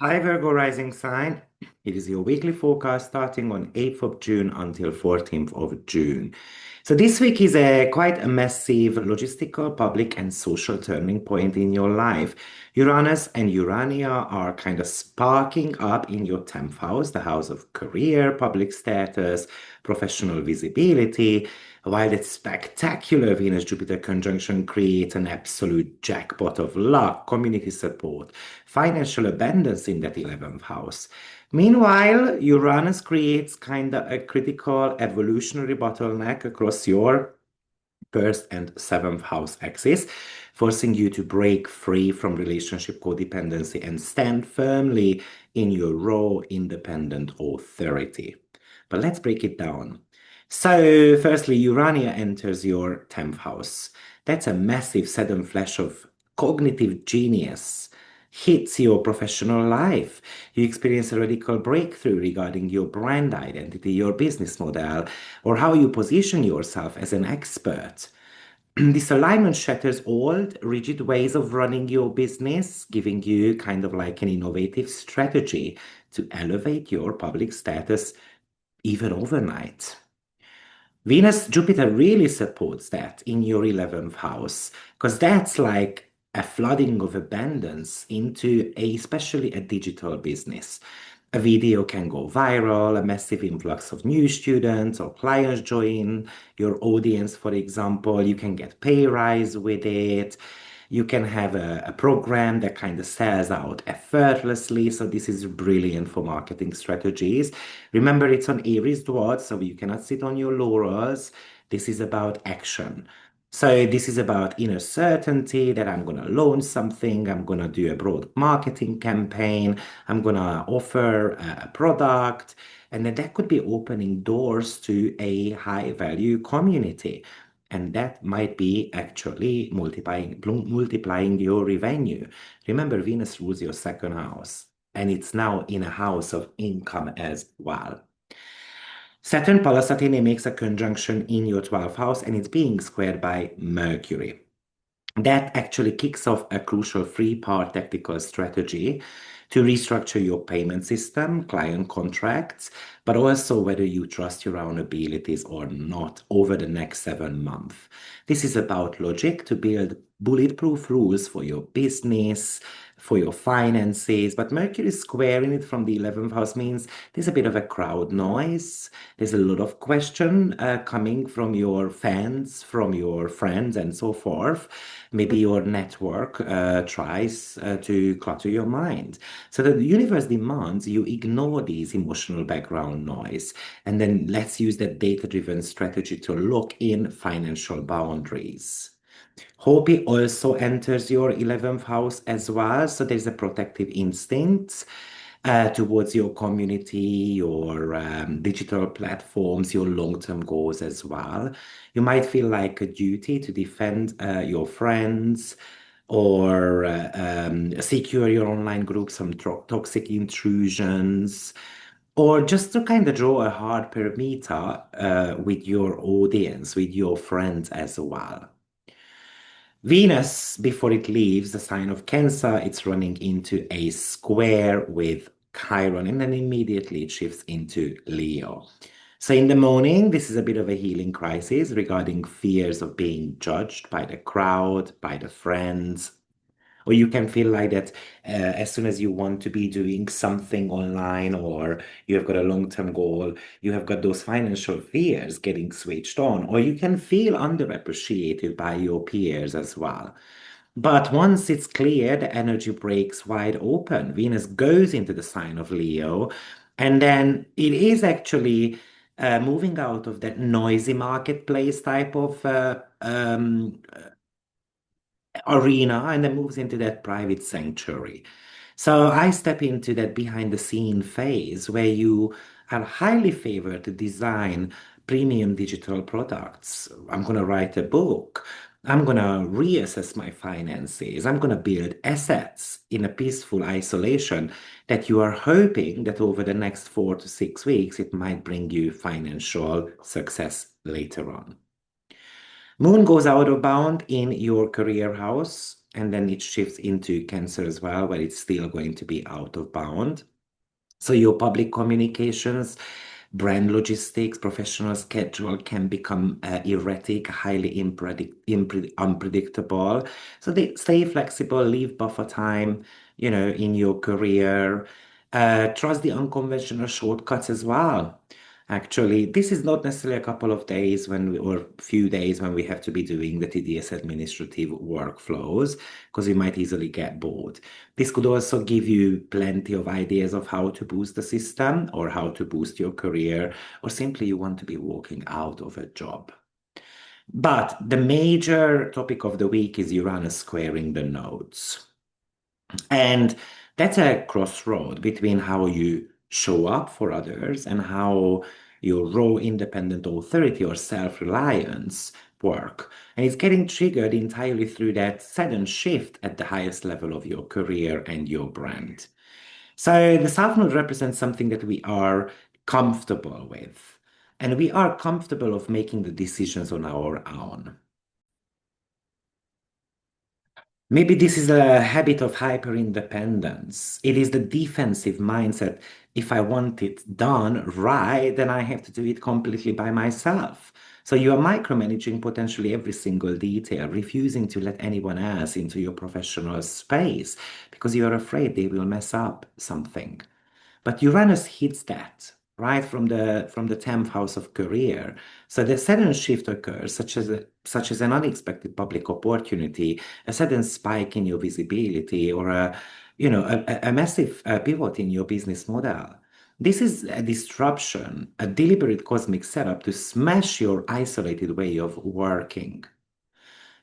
Hi, Virgo rising sign. It is your weekly forecast starting on 8th of June until 14th of June. So this week is a quite a massive logistical, public, and social turning point in your life. Uranus and Urania are kind of sparking up in your 10th house, the house of career, public status, professional visibility, while that spectacular Venus-Jupiter conjunction creates an absolute jackpot of luck, community support, financial abundance in that 11th house. Meanwhile, Uranus creates kind of a critical evolutionary bottleneck across your first and seventh house axis, forcing you to break free from relationship codependency and stand firmly in your raw, independent authority. But let's break it down. So, firstly, Urania enters your 10th house. That's a massive sudden flash of cognitive genius. Hits your professional life. You experience a radical breakthrough regarding your brand identity, your business model, or how you position yourself as an expert. This alignment shatters old, rigid ways of running your business, giving you kind of like an innovative strategy to elevate your public status even overnight. Venus Jupiter really supports that in your 11th house because that's like a flooding of abundance into especially a digital business. A video can go viral, a massive influx of new students or clients join your audience, for example. You can get pay rise with it. You can have a program that kind of sells out effortlessly. So this is brilliant for marketing strategies. Remember, it's on Aries dwells, so you cannot sit on your laurels. This is about action. So this is about inner certainty that I'm going to launch something, I'm going to do a broad marketing campaign, I'm going to offer a product, and then that could be opening doors to a high value community. And that might be actually multiplying your revenue. Remember, Venus rules your second house, and it's now in a house of income as well. Saturn Palasatine makes a conjunction in your 12th house, and it's being squared by Mercury. That actually kicks off a crucial three-part tactical strategy to restructure your payment system, client contracts, but also whether you trust your own abilities or not over the next 7 months. This is about logic to build bulletproof rules for your business, for your finances, but Mercury squaring it from the 11th house means there's a bit of a crowd noise. There's a lot of question coming from your fans, from your friends, and so forth. Maybe your network tries to clutter your mind. So the universe demands you ignore these emotional background noise. And then let's use that data-driven strategy to lock in financial boundaries. Hopi also enters your 11th house as well. So there's a protective instinct towards your community, your digital platforms, your long-term goals as well. You might feel like a duty to defend your friends or secure your online groups from toxic intrusions, or just to kind of draw a hard perimeter with your audience, with your friends as well. Venus, before it leaves the sign of Cancer, it's running into a square with Chiron, and then immediately it shifts into Leo. So in the morning, this is a bit of a healing crisis regarding fears of being judged by the crowd, by the friends, or you can feel like that as soon as you want to be doing something online or you have got a long-term goal, you have got those financial fears getting switched on, or you can feel underappreciated by your peers as well. But once it's clear, the energy breaks wide open. Venus goes into the sign of Leo, and then it is actually moving out of that noisy marketplace type of arena and then moves into that private sanctuary. So I step into that behind the scene phase where you are highly favored to design premium digital products. I'm going to write a book. I'm going to reassess my finances. I'm going to build assets in a peaceful isolation that you are hoping that over the next 4 to 6 weeks, it might bring you financial success later on. Moon goes out of bound in your career house, and then it shifts into Cancer as well, where it's still going to be out of bound. So your public communications, brand logistics, professional schedule can become erratic, highly unpredictable. So they stay flexible, leave buffer time, in your career. Trust the unconventional shortcuts as well. Actually, this is not necessarily a couple of days or few days when we have to be doing the tedious administrative workflows, because we might easily get bored. This could also give you plenty of ideas of how to boost the system or how to boost your career, or simply you want to be walking out of a job. But the major topic of the week is Uranus squaring the nodes. And that's a crossroad between how you show up for others and how your raw independent authority or self-reliance work. And it's getting triggered entirely through that sudden shift at the highest level of your career and your brand. So the South Node represents something that we are comfortable with, and we are comfortable of making the decisions on our own. Maybe this is a habit of hyper-independence. It is the defensive mindset. If I want it done right, then I have to do it completely by myself. So you are micromanaging potentially every single detail, refusing to let anyone else into your professional space because you are afraid they will mess up something. But Uranus hits that right from the 10th house of career. So the sudden shift occurs, such as an unexpected public opportunity, a sudden spike in your visibility, or a massive pivot in your business model. This is a disruption, a deliberate cosmic setup to smash your isolated way of working.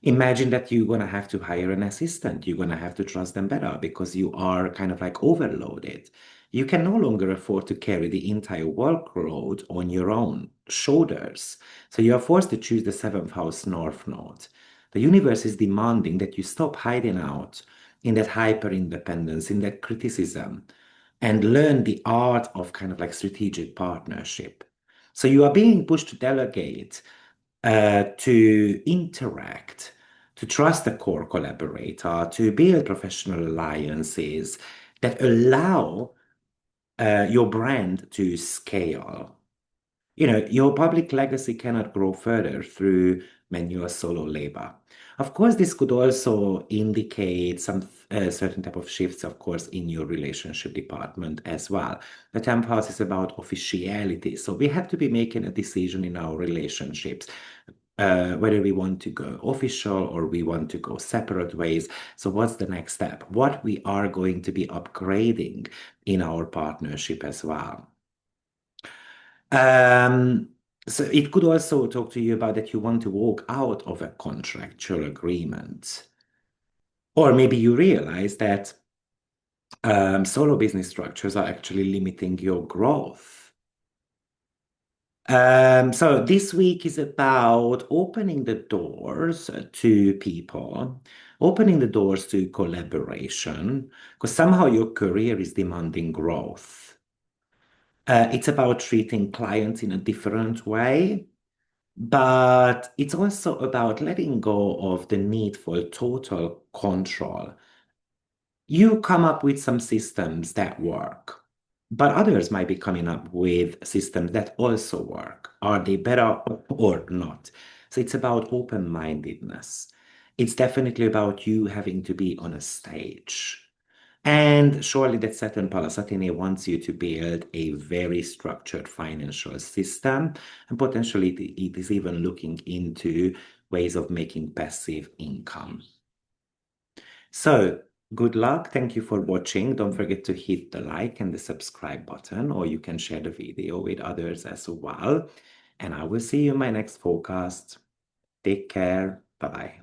Imagine that you're going to have to hire an assistant. You're going to have to trust them better because you are kind of like overloaded. You can no longer afford to carry the entire workload on your own shoulders. So you are forced to choose the seventh house north node. The universe is demanding that you stop hiding out in that hyper independence, in that criticism, and learn the art of kind of like strategic partnership. So you are being pushed to delegate, to interact, to trust a core collaborator, to build professional alliances that allow your brand to scale. Your public legacy cannot grow further through manual solo labor. Of course, this could also indicate some certain type of shifts, of course, in your relationship department as well. The 10th house is about officiality. So we have to be making a decision in our relationships, whether we want to go official or we want to go separate ways. So what's the next step? What we are going to be upgrading in our partnership as well. Um, so it could also talk to you about that you want to walk out of a contractual agreement. Or maybe you realize that solo business structures are actually limiting your growth. So this week is about opening the doors to people, opening the doors to collaboration, because somehow your career is demanding growth. It's about treating clients in a different way, but it's also about letting go of the need for total control. You come up with some systems that work, but others might be coming up with systems that also work. Are they better or not? So it's about open-mindedness. It's definitely about you having to be on a stage. And surely that Saturn Palasatine wants you to build a very structured financial system, and potentially it is even looking into ways of making passive income. So good luck. Thank you for watching. Don't forget to hit the like and the subscribe button, or you can share the video with others as well. And I will see you in my next forecast. Take care. Bye-bye.